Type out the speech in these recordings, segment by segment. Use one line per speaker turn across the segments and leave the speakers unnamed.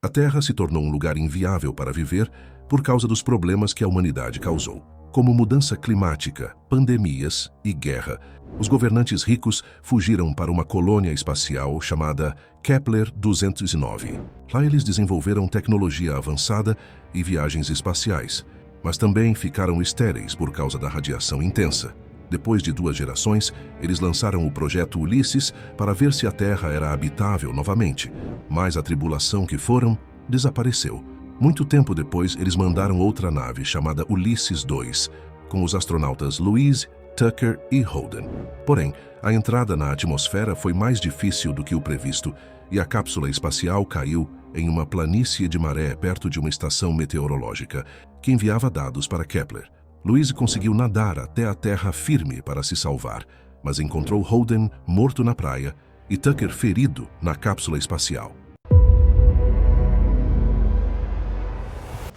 A Terra se tornou um lugar inviável para viver por causa dos problemas que a humanidade causou, como mudança climática, pandemias e guerra. Os governantes ricos fugiram para uma colônia espacial chamada Kepler-209. Lá eles desenvolveram tecnologia avançada e viagens espaciais, mas também ficaram estéreis por causa da radiação intensa. Depois de 2 gerações, eles lançaram o projeto Ulisses para ver se a Terra era habitável novamente, mas a tribulação que foram desapareceu. Muito tempo depois, eles mandaram outra nave chamada Ulisses 2, com os astronautas Louise, Tucker e Holden. Porém, a entrada na atmosfera foi mais difícil do que o previsto e a cápsula espacial caiu em uma planície de maré perto de uma estação meteorológica que enviava dados para Kepler. Louise conseguiu nadar até a terra firme para se salvar, mas encontrou Holden morto na praia e Tucker ferido na cápsula espacial.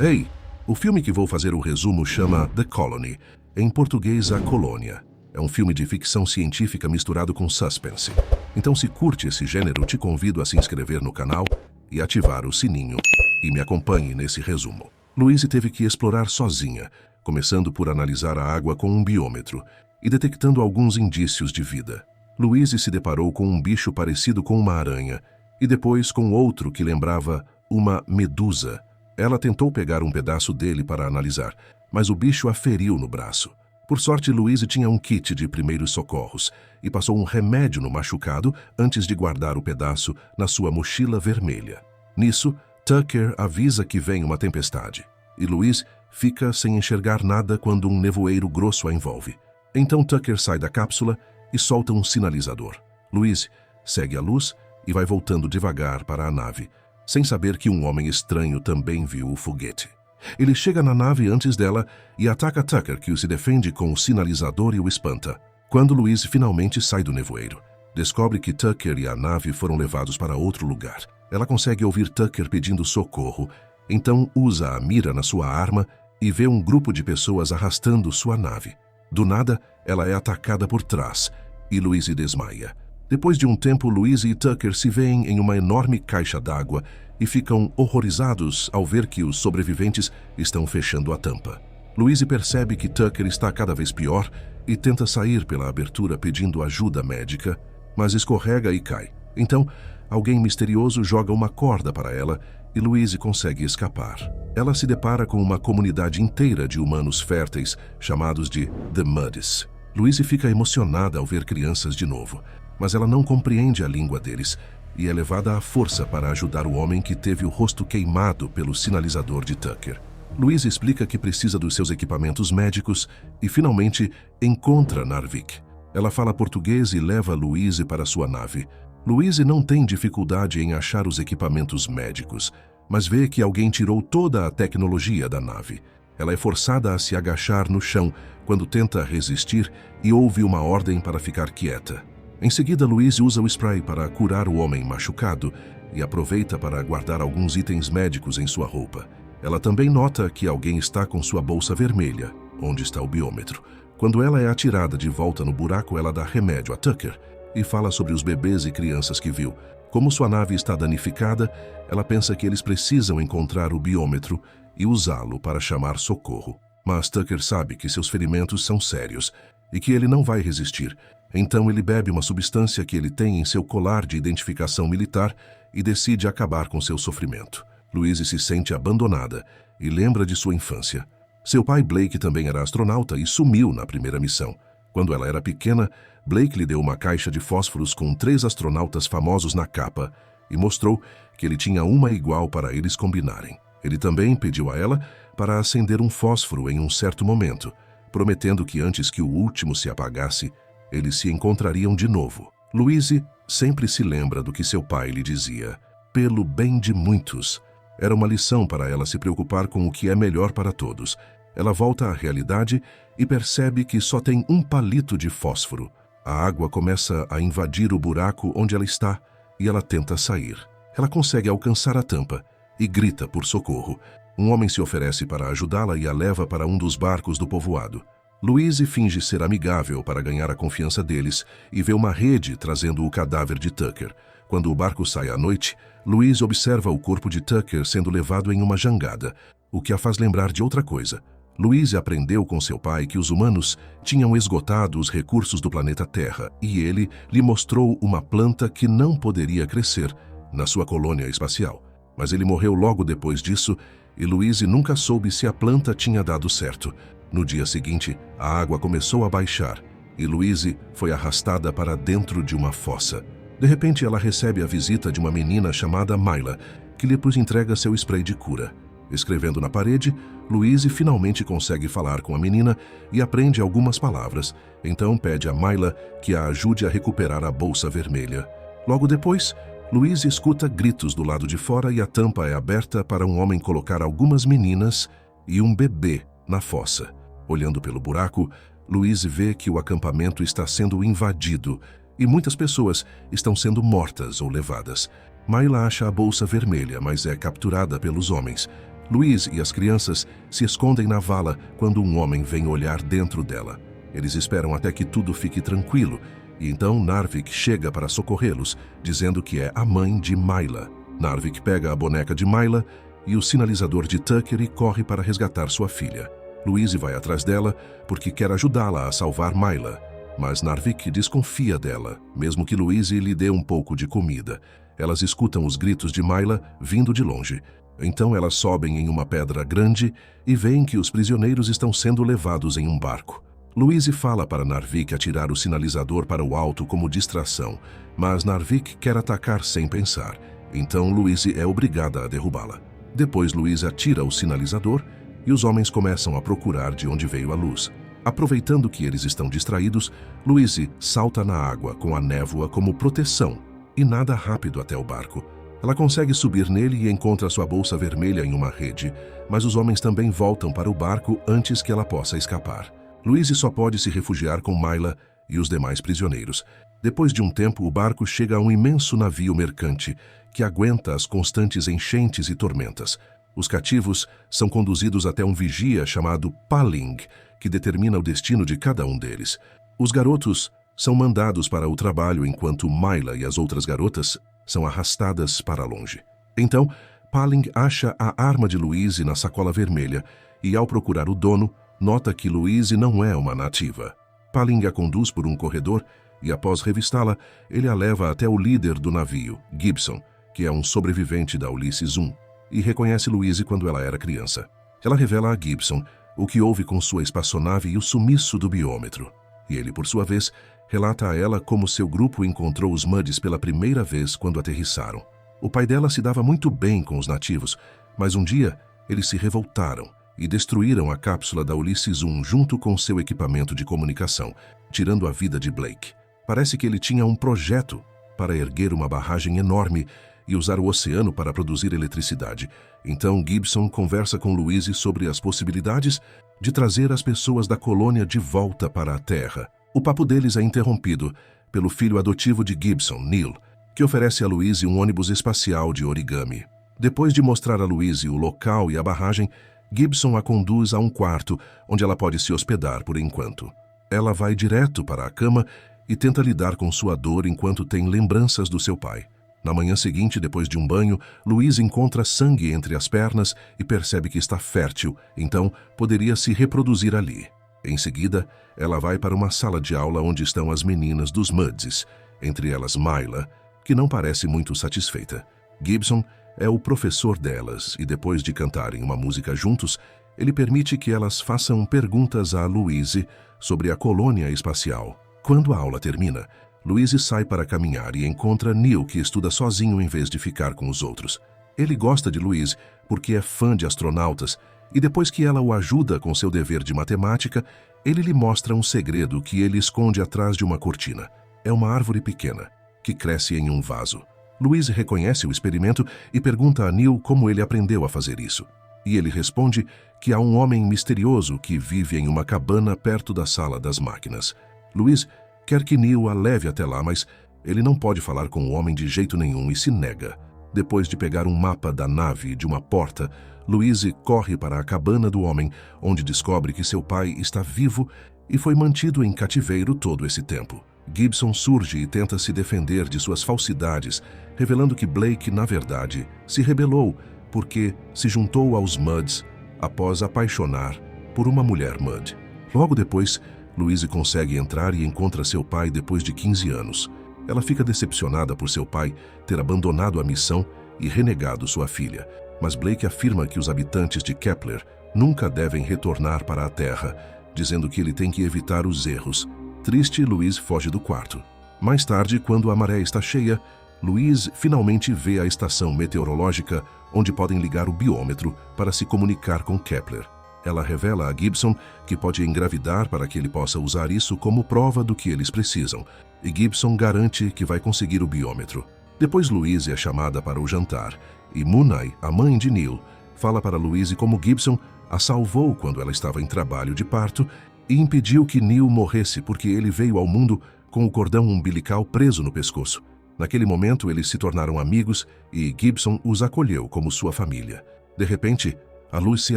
Ei, o filme que vou fazer o resumo chama The Colony, em português A Colônia. É um filme de ficção científica misturado com suspense. Então, se curte esse gênero, te convido a se inscrever no canal e ativar o sininho e me acompanhe nesse resumo. Louise teve que explorar sozinha, começando por analisar a água com um biômetro e detectando alguns indícios de vida. Louise se deparou com um bicho parecido com uma aranha e depois com outro que lembrava uma medusa. Ela tentou pegar um pedaço dele para analisar, mas o bicho a feriu no braço. Por sorte, Louise tinha um kit de primeiros socorros e passou um remédio no machucado antes de guardar o pedaço na sua mochila vermelha. Nisso, Tucker avisa que vem uma tempestade e Louise fica sem enxergar nada quando um nevoeiro grosso a envolve. Então Tucker sai da cápsula e solta um sinalizador. Louise segue a luz e vai voltando devagar para a nave, sem saber que um homem estranho também viu o foguete. Ele chega na nave antes dela e ataca Tucker, que o se defende com o sinalizador e o espanta. Quando Louise finalmente sai do nevoeiro, descobre que Tucker e a nave foram levados para outro lugar. Ela consegue ouvir Tucker pedindo socorro, então usa a mira na sua arma e vê um grupo de pessoas arrastando sua nave. Do nada, ela é atacada por trás e Louise desmaia. Depois de um tempo, Louise e Tucker se veem em uma enorme caixa d'água e ficam horrorizados ao ver que os sobreviventes estão fechando a tampa. Louise percebe que Tucker está cada vez pior e tenta sair pela abertura pedindo ajuda médica, mas escorrega e cai. Então, alguém misterioso joga uma corda para ela e Louise consegue escapar. Ela se depara com uma comunidade inteira de humanos férteis chamados de The Muddies. Louise fica emocionada ao ver crianças de novo, mas ela não compreende a língua deles e é levada à força para ajudar o homem que teve o rosto queimado pelo sinalizador de Tucker. Louise explica que precisa dos seus equipamentos médicos e finalmente encontra Narvik. Ela fala português e leva Louise para sua nave. Louise não tem dificuldade em achar os equipamentos médicos, mas vê que alguém tirou toda a tecnologia da nave. Ela é forçada a se agachar no chão quando tenta resistir e ouve uma ordem para ficar quieta. Em seguida, Louise usa o spray para curar o homem machucado e aproveita para guardar alguns itens médicos em sua roupa. Ela também nota que alguém está com sua bolsa vermelha, onde está o biômetro. Quando ela é atirada de volta no buraco, ela dá remédio a Tucker e fala sobre os bebês e crianças que viu. Como sua nave está danificada, ela pensa que eles precisam encontrar o biômetro e usá-lo para chamar socorro. Mas Tucker sabe que seus ferimentos são sérios e que ele não vai resistir. Então ele bebe uma substância que ele tem em seu colar de identificação militar e decide acabar com seu sofrimento. Louise se sente abandonada e lembra de sua infância. Seu pai Blake também era astronauta e sumiu na primeira missão. Quando ela era pequena, Blake lhe deu uma caixa de fósforos com 3 astronautas famosos na capa e mostrou que ele tinha uma igual para eles combinarem. Ele também pediu a ela para acender um fósforo em um certo momento, prometendo que antes que o último se apagasse, eles se encontrariam de novo. Louise sempre se lembra do que seu pai lhe dizia, pelo bem de muitos. Era uma lição para ela se preocupar com o que é melhor para todos. Ela volta à realidade e percebe que só tem um palito de fósforo. A água começa a invadir o buraco onde ela está e ela tenta sair. Ela consegue alcançar a tampa e grita por socorro. Um homem se oferece para ajudá-la e a leva para um dos barcos do povoado. Louise finge ser amigável para ganhar a confiança deles e vê uma rede trazendo o cadáver de Tucker. Quando o barco sai à noite, Louise observa o corpo de Tucker sendo levado em uma jangada, o que a faz lembrar de outra coisa. Louise aprendeu com seu pai que os humanos tinham esgotado os recursos do planeta Terra e ele lhe mostrou uma planta que não poderia crescer na sua colônia espacial. Mas ele morreu logo depois disso e Louise nunca soube se a planta tinha dado certo. No dia seguinte, a água começou a baixar e Louise foi arrastada para dentro de uma fossa. De repente, ela recebe a visita de uma menina chamada Myla, que lhe entrega seu spray de cura. Escrevendo na parede, Louise finalmente consegue falar com a menina e aprende algumas palavras. Então pede a Myla que a ajude a recuperar a bolsa vermelha. Logo depois, Louise escuta gritos do lado de fora e a tampa é aberta para um homem colocar algumas meninas e um bebê na fossa. Olhando pelo buraco, Louise vê que o acampamento está sendo invadido e muitas pessoas estão sendo mortas ou levadas. Myla acha a bolsa vermelha, mas é capturada pelos homens. Louise e as crianças se escondem na vala quando um homem vem olhar dentro dela. Eles esperam até que tudo fique tranquilo, e então Narvik chega para socorrê-los, dizendo que é a mãe de Myla. Narvik pega a boneca de Myla e o sinalizador de Tucker e corre para resgatar sua filha. Louise vai atrás dela porque quer ajudá-la a salvar Myla, mas Narvik desconfia dela, mesmo que Louise lhe dê um pouco de comida. Elas escutam os gritos de Myla vindo de longe. Então elas sobem em uma pedra grande e veem que os prisioneiros estão sendo levados em um barco. Louise fala para Narvik atirar o sinalizador para o alto como distração, mas Narvik quer atacar sem pensar. Então Louise é obrigada a derrubá-la. Depois Louise atira o sinalizador e os homens começam a procurar de onde veio a luz. Aproveitando que eles estão distraídos, Louise salta na água com a névoa como proteção e nada rápido até o barco. Ela consegue subir nele e encontra sua bolsa vermelha em uma rede, mas os homens também voltam para o barco antes que ela possa escapar. Louise só pode se refugiar com Myla e os demais prisioneiros. Depois de um tempo, o barco chega a um imenso navio mercante que aguenta as constantes enchentes e tormentas. Os cativos são conduzidos até um vigia chamado Paling, que determina o destino de cada um deles. Os garotos são mandados para o trabalho enquanto Myla e as outras garotas são arrastadas para longe. Então, Paling acha a arma de Louise na sacola vermelha e, ao procurar o dono, nota que Louise não é uma nativa. Paling a conduz por um corredor e, após revistá-la, ele a leva até o líder do navio, Gibson, que é um sobrevivente da Ulysses 1, e reconhece Louise quando ela era criança. Ela revela a Gibson o que houve com sua espaçonave e o sumiço do biômetro. E ele, por sua vez, relata a ela como seu grupo encontrou os Muddies pela primeira vez quando aterrissaram. O pai dela se dava muito bem com os nativos, mas um dia eles se revoltaram e destruíram a cápsula da Ulysses 1 junto com seu equipamento de comunicação, tirando a vida de Blake. Parece que ele tinha um projeto para erguer uma barragem enorme e usar o oceano para produzir eletricidade. Então Gibson conversa com Louise sobre as possibilidades de trazer as pessoas da colônia de volta para a Terra. O papo deles é interrompido pelo filho adotivo de Gibson, Neil, que oferece a Louise um ônibus espacial de origami. Depois de mostrar a Louise o local e a barragem, Gibson a conduz a um quarto onde ela pode se hospedar por enquanto. Ela vai direto para a cama e tenta lidar com sua dor enquanto tem lembranças do seu pai. Na manhã seguinte, depois de um banho, Louise encontra sangue entre as pernas e percebe que está fértil, então poderia se reproduzir ali. Em seguida, ela vai para uma sala de aula onde estão as meninas dos Muddies, entre elas Myla, que não parece muito satisfeita. Gibson é o professor delas e depois de cantarem uma música juntos, ele permite que elas façam perguntas a Louise sobre a colônia espacial. Quando a aula termina, Louise sai para caminhar e encontra Neil, que estuda sozinho em vez de ficar com os outros. Ele gosta de Louise porque é fã de astronautas e depois que ela o ajuda com seu dever de matemática, ele lhe mostra um segredo que ele esconde atrás de uma cortina. É uma árvore pequena, que cresce em um vaso. Louise reconhece o experimento e pergunta a Neil como ele aprendeu a fazer isso. E ele responde que há um homem misterioso que vive em uma cabana perto da sala das máquinas. Louise quer que Neil a leve até lá, mas ele não pode falar com o homem de jeito nenhum e se nega. Depois de pegar um mapa da nave e de uma porta, Louise corre para a cabana do homem, onde descobre que seu pai está vivo e foi mantido em cativeiro todo esse tempo. Gibson surge e tenta se defender de suas falsidades, revelando que Blake, na verdade, se rebelou porque se juntou aos Mudds após apaixonar por uma mulher Mudd. Logo depois, Louise consegue entrar e encontra seu pai depois de 15 anos. Ela fica decepcionada por seu pai ter abandonado a missão e renegado sua filha, mas Blake afirma que os habitantes de Kepler nunca devem retornar para a Terra, dizendo que ele tem que evitar os erros. Triste, Louise foge do quarto. Mais tarde, quando a maré está cheia, Louise finalmente vê a estação meteorológica onde podem ligar o biômetro para se comunicar com Kepler. Ela revela a Gibson que pode engravidar para que ele possa usar isso como prova do que eles precisam, e Gibson garante que vai conseguir o biômetro. Depois Louise é chamada para o jantar, e Munay, a mãe de Neil, fala para Louise como Gibson a salvou quando ela estava em trabalho de parto e impediu que Neil morresse porque ele veio ao mundo com o cordão umbilical preso no pescoço. Naquele momento, eles se tornaram amigos e Gibson os acolheu como sua família. De repente, a luz se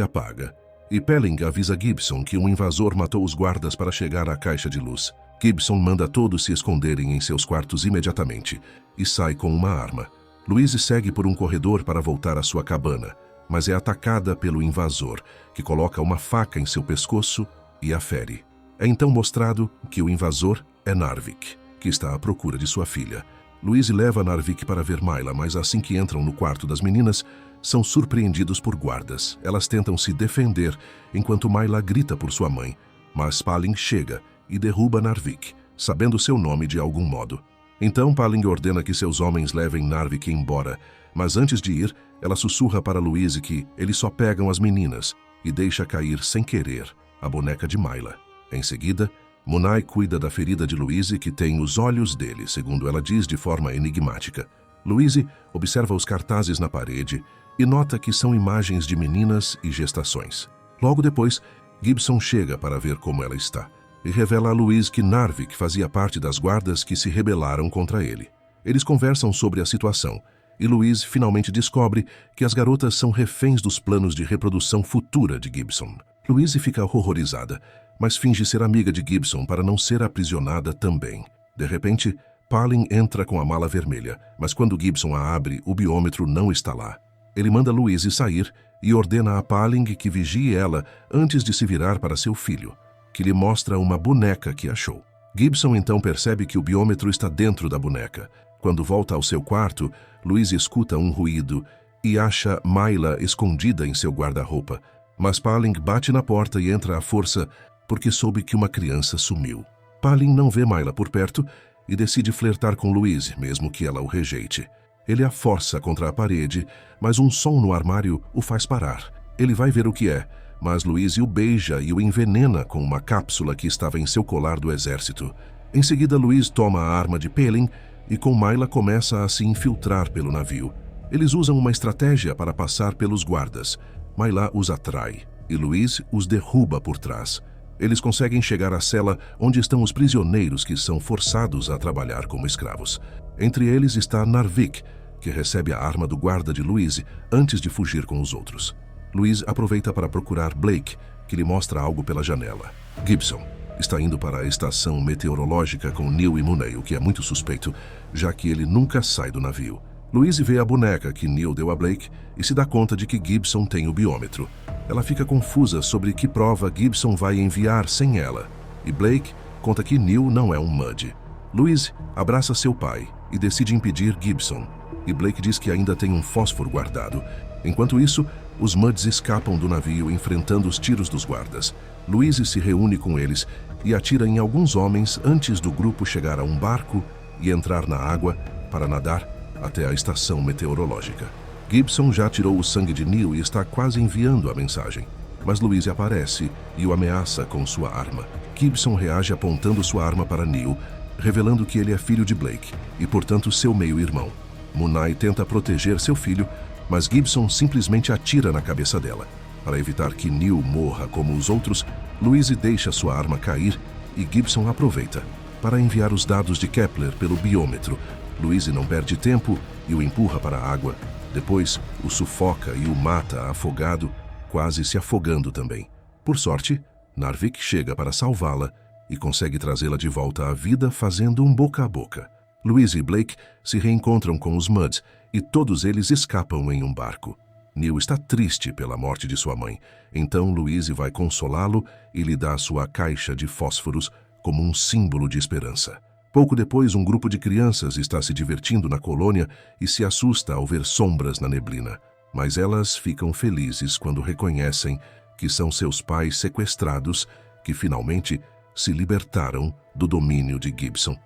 apaga e Pelling avisa Gibson que um invasor matou os guardas para chegar à caixa de luz. Gibson manda todos se esconderem em seus quartos imediatamente e sai com uma arma. Louise segue por um corredor para voltar à sua cabana, mas é atacada pelo invasor, que coloca uma faca em seu pescoço e a fere. É então mostrado que o invasor é Narvik, que está à procura de sua filha. Louise leva Narvik para ver Myla, mas assim que entram no quarto das meninas, são surpreendidos por guardas. Elas tentam se defender, enquanto Myla grita por sua mãe, mas Palin chega e derruba Narvik, sabendo seu nome de algum modo. Então Palin ordena que seus homens levem Narvik embora, mas antes de ir, ela sussurra para Louise que eles só pegam as meninas e deixa cair sem querer a boneca de Myla. Em seguida, Munay cuida da ferida de Louise, que tem os olhos dele, segundo ela diz de forma enigmática. Louise observa os cartazes na parede e nota que são imagens de meninas e gestações. Logo depois, Gibson chega para ver como ela está e revela a Louise que Narvik fazia parte das guardas que se rebelaram contra ele. Eles conversam sobre a situação e Louise finalmente descobre que as garotas são reféns dos planos de reprodução futura de Gibson. Louise fica horrorizada, mas finge ser amiga de Gibson para não ser aprisionada também. De repente, Palin entra com a mala vermelha, mas quando Gibson a abre, o biômetro não está lá. Ele manda Louise sair e ordena a Palin que vigie ela antes de se virar para seu filho, que lhe mostra uma boneca que achou. Gibson então percebe que o biômetro está dentro da boneca. Quando volta ao seu quarto, Louise escuta um ruído e acha Myla escondida em seu guarda-roupa. Mas Palin bate na porta e entra à força porque soube que uma criança sumiu. Palin não vê Myla por perto e decide flertar com Louise, mesmo que ela o rejeite. Ele a força contra a parede, mas um som no armário o faz parar. Ele vai ver o que é, mas Louise o beija e o envenena com uma cápsula que estava em seu colar do exército. Em seguida, Louise toma a arma de Pelin e com Myla começa a se infiltrar pelo navio. Eles usam uma estratégia para passar pelos guardas. Myla os atrai e Louise os derruba por trás. Eles conseguem chegar à cela onde estão os prisioneiros que são forçados a trabalhar como escravos. Entre eles está Narvik, que recebe a arma do guarda de Louise antes de fugir com os outros. Louise aproveita para procurar Blake, que lhe mostra algo pela janela. Gibson está indo para a estação meteorológica com Neil e Munay, o que é muito suspeito, já que ele nunca sai do navio. Louise vê a boneca que Neil deu a Blake e se dá conta de que Gibson tem o biômetro. Ela fica confusa sobre que prova Gibson vai enviar sem ela, e Blake conta que Neil não é um Mudd. Louise abraça seu pai e decide impedir Gibson, e Blake diz que ainda tem um fósforo guardado. Enquanto isso, os Mudds escapam do navio enfrentando os tiros dos guardas. Louise se reúne com eles e atira em alguns homens antes do grupo chegar a um barco e entrar na água para nadar até a estação meteorológica. Gibson já tirou o sangue de Neil e está quase enviando a mensagem, mas Louise aparece e o ameaça com sua arma. Gibson reage apontando sua arma para Neil, revelando que ele é filho de Blake e, portanto, seu meio-irmão. Munay tenta proteger seu filho, mas Gibson simplesmente atira na cabeça dela. Para evitar que Neil morra como os outros, Louise deixa sua arma cair e Gibson aproveita para enviar os dados de Kepler pelo biômetro. Louise não perde tempo e o empurra para a água. Depois, o sufoca e o mata afogado, quase se afogando também. Por sorte, Narvik chega para salvá-la e consegue trazê-la de volta à vida fazendo um boca a boca. Louise e Blake se reencontram com os Mudds e todos eles escapam em um barco. Neil está triste pela morte de sua mãe, então Louise vai consolá-lo e lhe dá sua caixa de fósforos como um símbolo de esperança. Pouco depois, um grupo de crianças está se divertindo na colônia e se assusta ao ver sombras na neblina, mas elas ficam felizes quando reconhecem que são seus pais sequestrados que finalmente se libertaram do domínio de Gibson.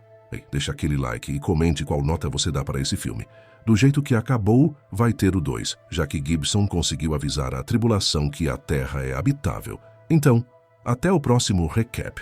Deixa aquele like e comente qual nota você dá para esse filme. Do jeito que acabou, vai ter o 2, já que Gibson conseguiu avisar a tripulação que a Terra é habitável. Então, até o próximo recap.